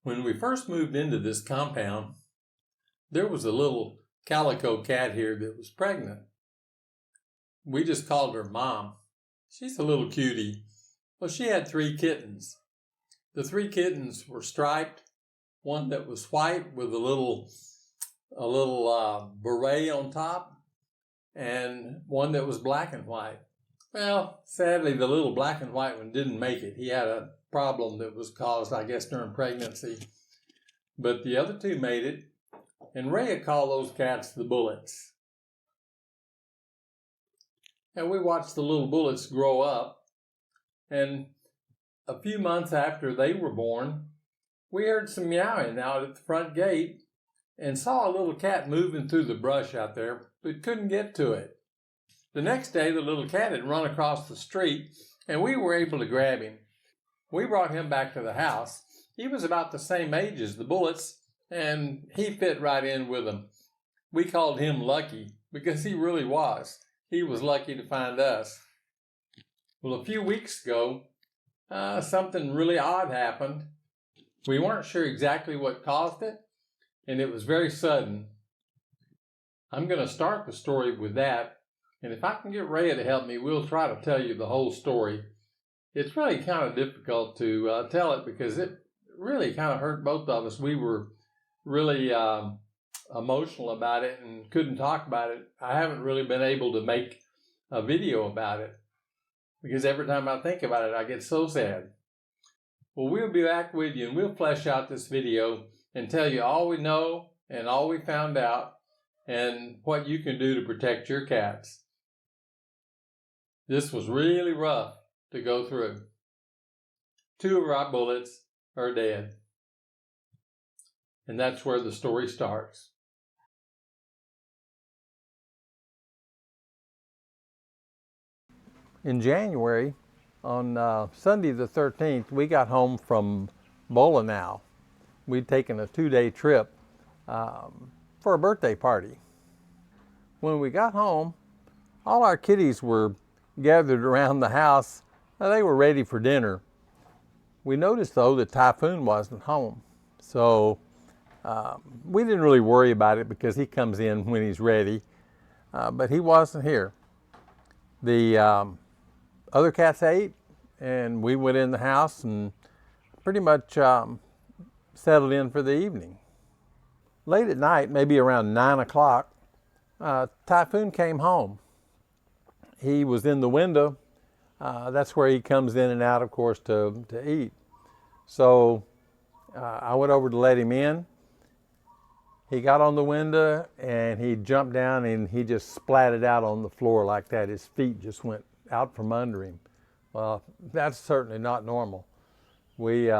When we first moved into this compound, there was a little calico cat here that was pregnant. We just called her Mom. She's a little cutie. Well, she had 3 kittens. The 3 kittens were striped, one that was white with a little beret on top, and one that was black and white. Well, sadly, the little black and white one didn't make it. He had a problem that was caused, I guess, during pregnancy. But the other 2 made it, and Rhea called those cats the Bullets. And we watched the little Bullets grow up, and a few months after they were born, we heard some meowing out at the front gate and saw a little cat moving through the brush out there, but couldn't get to it. The next day, the little cat had run across the street, and we were able to grab him. We brought him back to the house. He was about the same age as the Bullets, and he fit right in with them. We called him Lucky because he really was. He was lucky to find us. Well, a few weeks ago, something really odd happened. We weren't sure exactly what caused it, and it was very sudden. I'm going to start the story with that. And if I can get Rhea to help me, we'll try to tell you the whole story. It's really kind of difficult to tell it because it really kind of hurt both of us. We were really emotional about it and couldn't talk about it. I haven't really been able to make a video about it because every time I think about it, I get so sad. Well, we'll be back with you and we'll flesh out this video and tell you all we know and all we found out and what you can do to protect your cats. This was really rough to go through. 2 of our Bullets are dead. And that's where the story starts. In January, on Sunday the 13th, we got home from Bolinau. We'd taken a 2-day trip for a birthday party. When we got home, all our kitties were gathered around the house. They were ready for dinner. We noticed, though, that Typhoon wasn't home. So we didn't really worry about it because he comes in when he's ready, but he wasn't here. The other cats ate, and we went in the house and pretty much settled in for the evening. Late at night, maybe around 9 o'clock, Typhoon came home. He was in the window. That's where he comes in and out, of course, to eat. So I went over to let him in. He got on the window and he jumped down and he just splatted out on the floor like that. His feet just went out from under him. Well, that's certainly not normal. We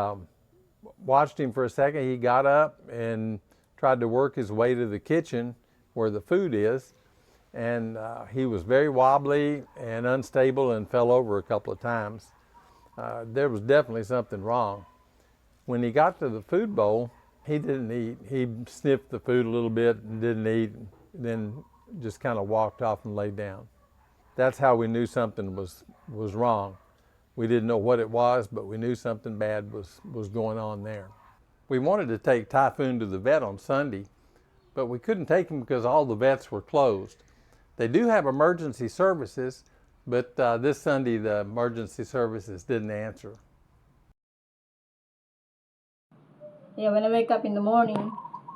watched him for a second. He got up and tried to work his way to the kitchen where the food is. And he was very wobbly and unstable and fell over a couple of times. There was definitely something wrong. When he got to the food bowl, he didn't eat. He sniffed the food a little bit and didn't eat, and then just kind of walked off and laid down. That's how we knew something was wrong. We didn't know what it was, but we knew something bad was going on there. We wanted to take Typhoon to the vet on Sunday, but we couldn't take him because all the vets were closed. They do have emergency services, but this Sunday the emergency services didn't answer. Yeah, when I wake up in the morning,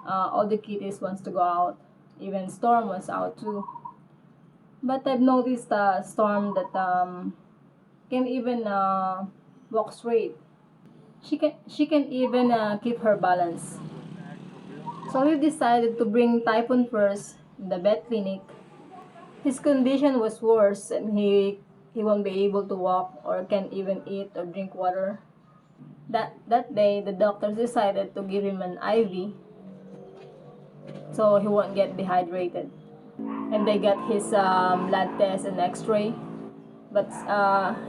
all the kitties wants to go out. Even Storm was out too. But I've noticed Storm that can even walk straight. She can even keep her balance. So we decided to bring Typhoon first in the vet clinic. His condition was worse and he won't be able to walk or can't even eat or drink water. That day, the doctors decided to give him an IV so he won't get dehydrated. And they got his blood test and x-ray. But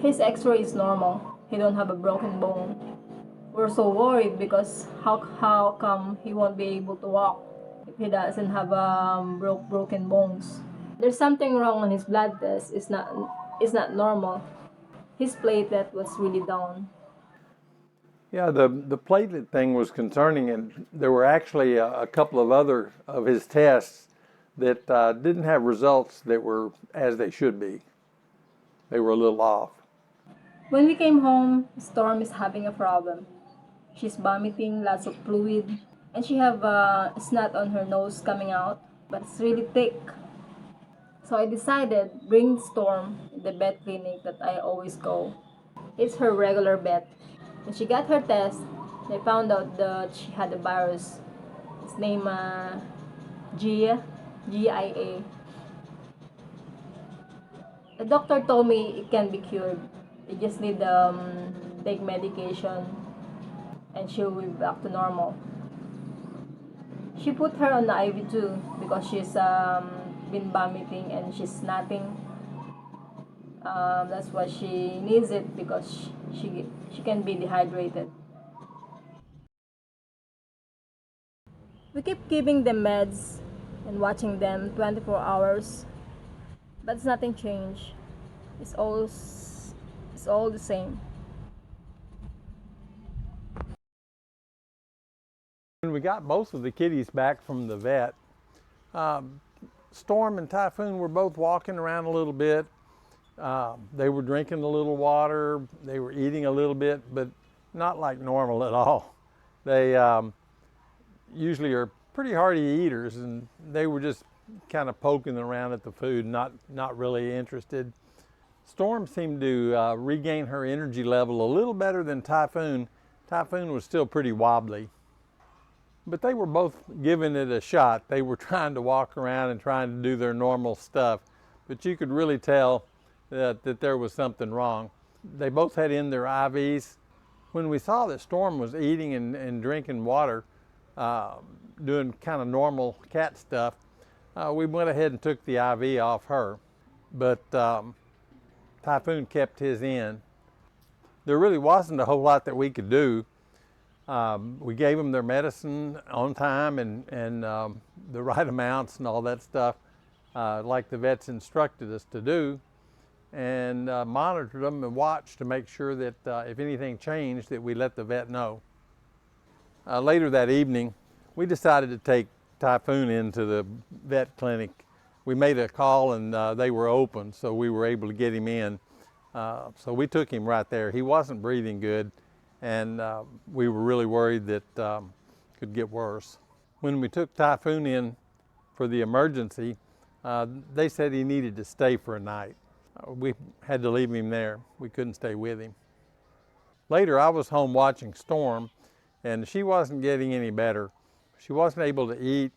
his x-ray is normal. He don't have a broken bone. We're so worried because how come he won't be able to walk if he doesn't have broken bones? There's something wrong on his blood test. It's not normal. His platelet was really down. Yeah, the platelet thing was concerning, and there were actually a couple of other of his tests that didn't have results that were as they should be. They were a little off. When we came home, Storm is having a problem. She's vomiting lots of fluid, and she have snot on her nose coming out, but it's really thick. So I decided bring Storm in the vet clinic that I always go. It's her regular vet. When she got her test, they found out that she had a virus. It's named GIA. The doctor told me it can be cured. You just need take medication and she'll be back to normal. She put her on the IV too because she's been vomiting and she's snotting. That's why she needs it because she can be dehydrated. We keep giving them meds and watching them 24 hours, but it's nothing changed. It's all it's all the same. When we got both of the kitties back from the vet, um, Storm and Typhoon were both walking around a little bit. They were drinking a little water. They were eating a little bit, but not like normal at all. They usually are pretty hearty eaters, and they were just kind of poking around at the food, not really interested. Storm seemed to regain her energy level a little better than Typhoon. Typhoon was still pretty wobbly. But they were both giving it a shot. They were trying to walk around and trying to do their normal stuff, but you could really tell that there was something wrong. They both had in their IVs. When we saw that Storm was eating and drinking water, doing kind of normal cat stuff, we went ahead and took the IV off her. But Typhoon kept his in. There really wasn't a whole lot that we could do. We gave them their medicine on time and the right amounts and all that stuff, like the vets instructed us to do, and monitored them and watched to make sure that if anything changed, that we let the vet know. Later that evening, we decided to take Typhoon into the vet clinic. We made a call and they were open, so we were able to get him in. So we took him right there. He wasn't breathing good, and we were really worried that it could get worse. When we took Typhoon in for the emergency, they said he needed to stay for a night. We had to leave him there. We couldn't stay with him. Later, I was home watching Storm, and she wasn't getting any better. She wasn't able to eat.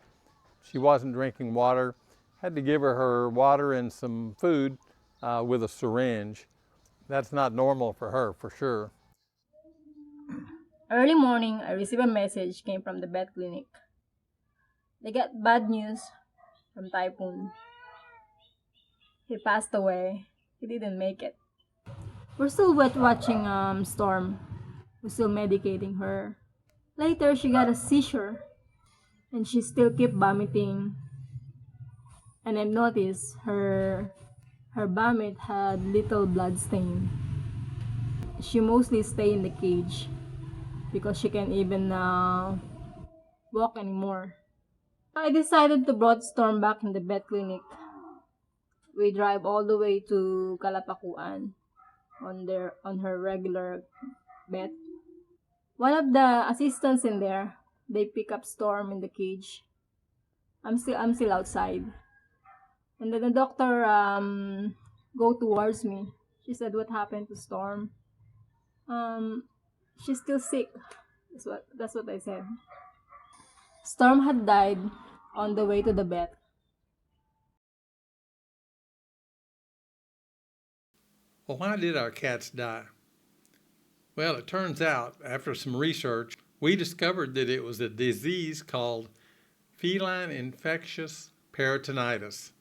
She wasn't drinking water. Had to give her water and some food with a syringe. That's not normal for her, for sure. Early morning, I received a message came from the vet clinic. They got bad news from Typhoon. He passed away. He didn't make it. We're still watching Storm. We're still medicating her. Later, she got a seizure, and she still kept vomiting. And I've noticed her vomit had little blood stain. She mostly stay in the cage because she can't even walk anymore. I decided to brought Storm back in the vet clinic. We drive all the way to Kalapakuan on her regular vet. One of the assistants in there, they pick up Storm in the cage. I'm still outside. And then the doctor go towards me. She said, "What happened to Storm?" Um, she's still sick. That's what I said. Storm had died on the way to the vet. Well, why did our cats die? Well, it turns out, after some research, we discovered that it was a disease called feline infectious peritonitis.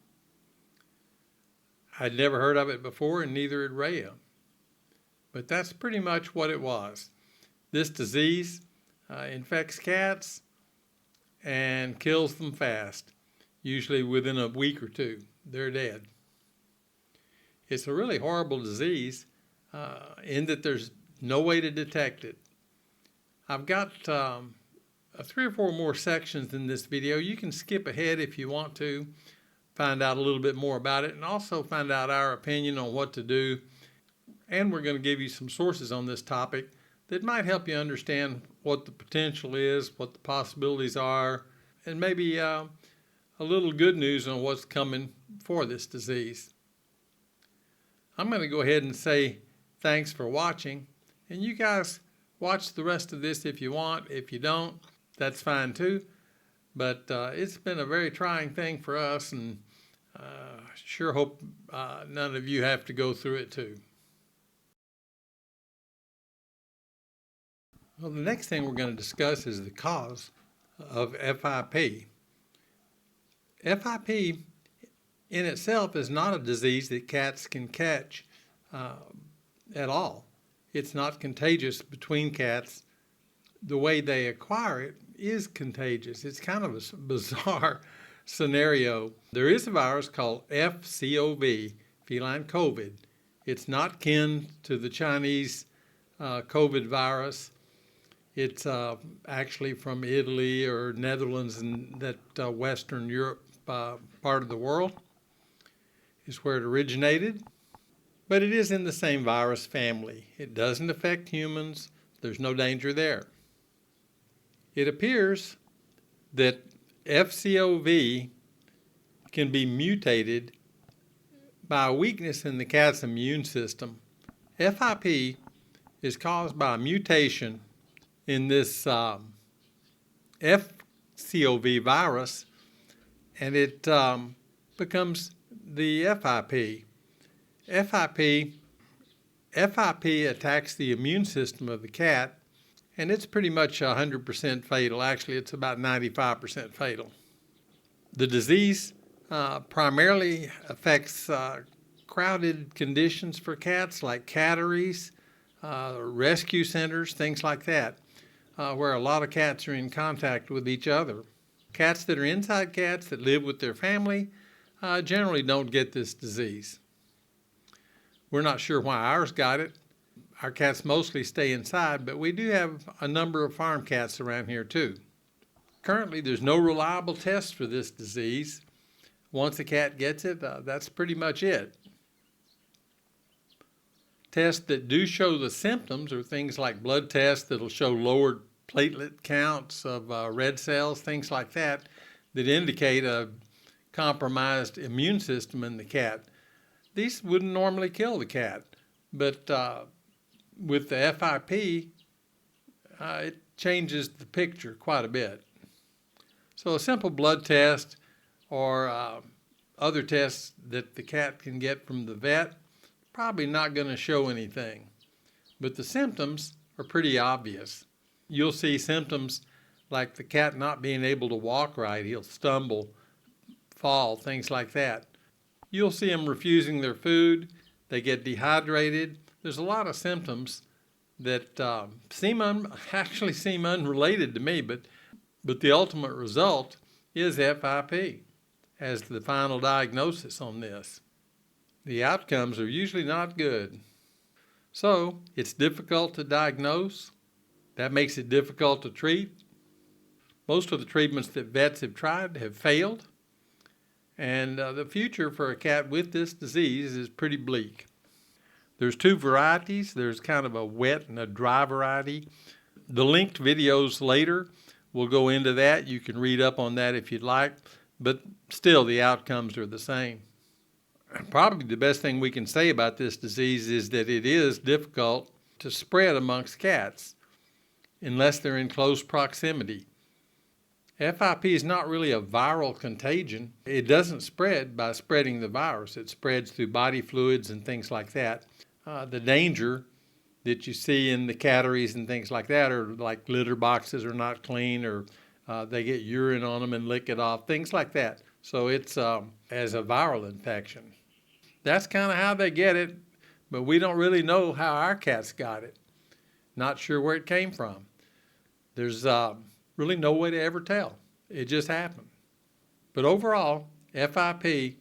I'd never heard of it before, and neither had Rhea. But that's pretty much what it was. This disease infects cats and kills them fast, usually within a week or two. They're dead. It's a really horrible disease in that there's no way to detect it. I've got 3 or 4 more sections in this video. You can skip ahead if you want to find out a little bit more about it and also find out our opinion on what to do. And we're going to give you some sources on this topic that might help you understand what the potential is, what the possibilities are, and maybe a little good news on what's coming for this disease. I'm going to go ahead and say thanks for watching, and you guys watch the rest of this if you want. If you don't, that's fine too. But it's been a very trying thing for us, and sure hope none of you have to go through it too. Well, the next thing we're going to discuss is the cause of FIP. FIP in itself is not a disease that cats can catch at all. It's not contagious between cats. The way they acquire it is contagious. It's kind of a bizarre scenario. There is a virus called FCOV, feline COVID. It's not kin to the Chinese COVID virus. It's actually from Italy or Netherlands and that Western Europe part of the world is where it originated. But it is in the same virus family. It doesn't affect humans. There's no danger there. It appears that FCOV can be mutated by a weakness in the cat's immune system. FIP is caused by a mutation in this FCOV virus, and it becomes the FIP. FIP attacks the immune system of the cat, and it's pretty much 100% fatal. Actually, it's about 95% fatal. The disease primarily affects crowded conditions for cats like catteries, rescue centers, things like that, where a lot of cats are in contact with each other. Cats that are inside cats that live with their family generally don't get this disease. We're not sure why ours got it. Our cats mostly stay inside, but we do have a number of farm cats around here too. Currently, there's no reliable test for this disease. Once a cat gets it, that's pretty much it. Tests that do show the symptoms are things like blood tests that'll show lowered platelet counts of red cells, things like that, that indicate a compromised immune system in the cat. These wouldn't normally kill the cat, but with the FIP, it changes the picture quite a bit. So a simple blood test or other tests that the cat can get from the vet, probably not going to show anything. But the symptoms are pretty obvious. You'll see symptoms like the cat not being able to walk right. He'll stumble, fall, things like that. You'll see them refusing their food. They get dehydrated. There's a lot of symptoms that actually seem unrelated to me, but the ultimate result is FIP as the final diagnosis on this. The outcomes are usually not good. So it's difficult to diagnose. That makes it difficult to treat. Most of the treatments that vets have tried have failed. And the future for a cat with this disease is pretty bleak. There's 2 varieties. There's kind of a wet and a dry variety. The linked videos later will go into that. You can read up on that if you'd like, but still the outcomes are the same. Probably the best thing we can say about this disease is that it is difficult to spread amongst cats unless they're in close proximity. FIP is not really a viral contagion. It doesn't spread by spreading the virus. It spreads through body fluids and things like that. The danger that you see in the catteries and things like that are like litter boxes are not clean, or they get urine on them and lick it off, things like that. So it's as a viral infection. That's kind of how they get it, but we don't really know how our cats got it. Not sure where it came from. There's really no way to ever tell. It just happened. But overall, FIP,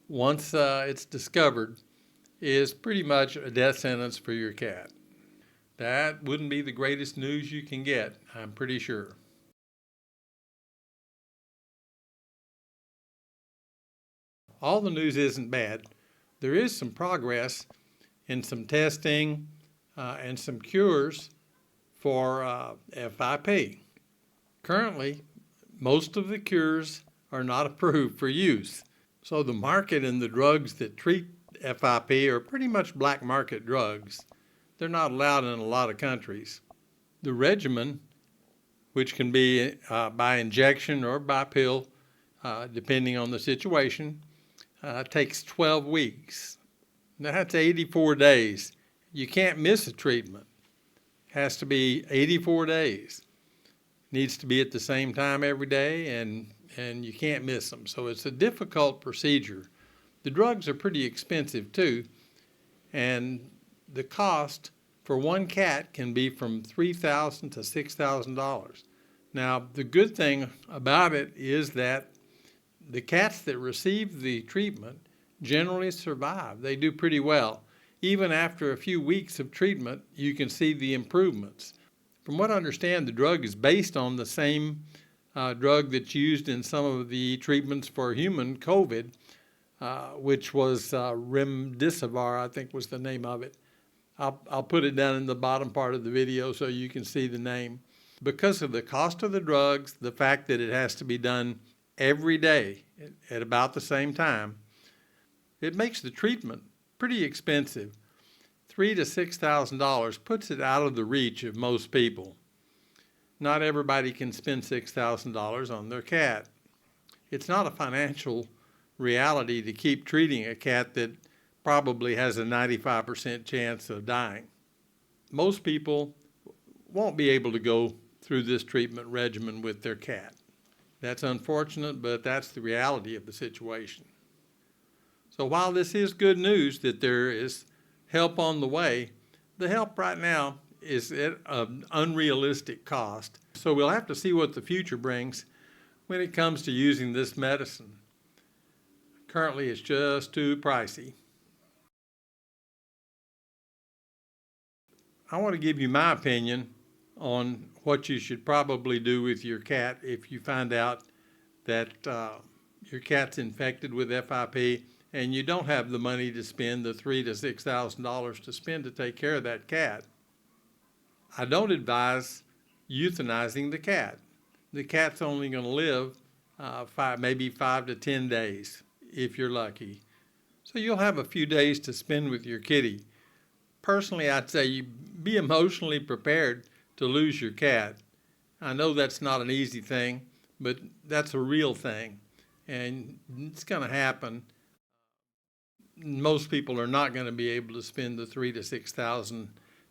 once it's discovered, is pretty much a death sentence for your cat. that wouldn't be the greatest news you can get, I'm pretty sure. All the news isn't bad. There is some progress in some testing and some cures for FIP. Currently, most of the cures are not approved for use. So the market and the drugs that treat FIP are pretty much black market drugs. They're not allowed in a lot of countries. The regimen, which can be by injection or by pill, depending on the situation, takes 12 weeks. That's 84 days. You can't miss a treatment. Has to be 84 days. Needs to be at the same time every day, and you can't miss them. So it's a difficult procedure. The drugs are pretty expensive too, and the cost for one cat can be from $3,000 to $6,000. Now, the good thing about it is that the cats that receive the treatment generally survive. They do pretty well. Even after a few weeks of treatment, you can see the improvements. From what I understand, the drug is based on the same drug that's used in some of the treatments for human COVID, which was remdesivir, I think was the name of it. I'll put it down in the bottom part of the video so you can see the name. Because of the cost of the drugs, the fact that it has to be done every day at about the same time, it makes the treatment pretty expensive. $3,000 to $6,000 puts it out of the reach of most people. Not everybody can spend $6,000 on their cat. It's not a financial reality to keep treating a cat that probably has a 95% chance of dying. Most people won't be able to go through this treatment regimen with their cat. That's unfortunate, but that's the reality of the situation. So while this is good news that there is help on the way, the help right now is at an unrealistic cost. So we'll have to see what the future brings when it comes to using this medicine. Currently, it's just too pricey. I want to give you my opinion on what you should probably do with your cat if you find out that your cat's infected with FIP and you don't have the money to spend the $3,000 to $6,000 to spend to take care of that cat. I don't advise euthanizing the cat. The cat's only going to live maybe 5 to 10 days if you're lucky. So you'll have a few days to spend with your kitty. Personally, I'd say you be emotionally prepared to lose your cat. I know that's not an easy thing, but that's a real thing, and it's going to happen. Most people are not going to be able to spend the $3,000 to $6,000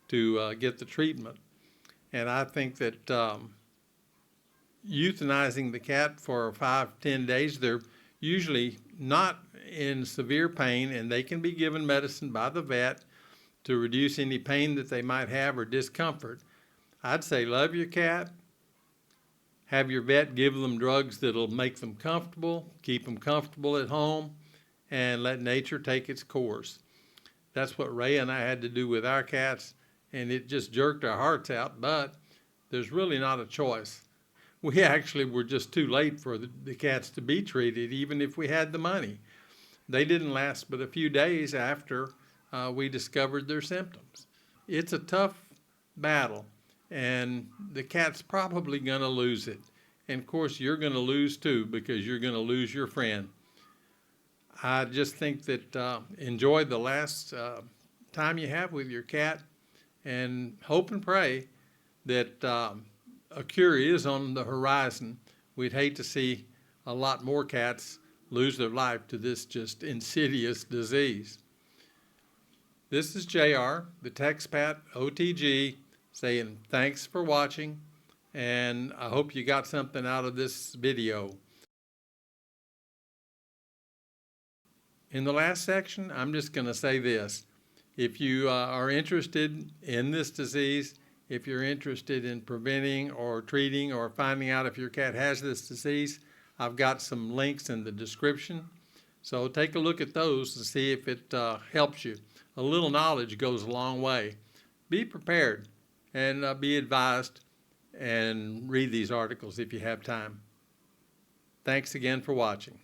to get the treatment, and I think that euthanizing the cat for 5 to 10 days, they're usually not in severe pain, and they can be given medicine by the vet to reduce any pain that they might have or discomfort. I'd say love your cat, have your vet give them drugs that'll make them comfortable, keep them comfortable at home, and let nature take its course. That's what Ray and I had to do with our cats, and it just jerked our hearts out, but there's really not a choice. We actually were just too late for the cats to be treated, even if we had the money. They didn't last but a few days after we discovered their symptoms. It's a tough battle, and the cat's probably going to lose it. And of course, you're going to lose too, because you're going to lose your friend. I just think that enjoy the last time you have with your cat, and hope and pray that a cure is on the horizon. We'd hate to see a lot more cats lose their life to this just insidious disease. This is JR, the TexPat OTG, saying thanks for watching, and I hope you got something out of this video. In the last section, I'm just going to say this. If you are interested in this disease, if you're interested in preventing or treating or finding out if your cat has this disease, I've got some links in the description. So take a look at those to see if it helps you. A little knowledge goes a long way. Be prepared. and be advised and read these articles if you have time. Thanks again for watching.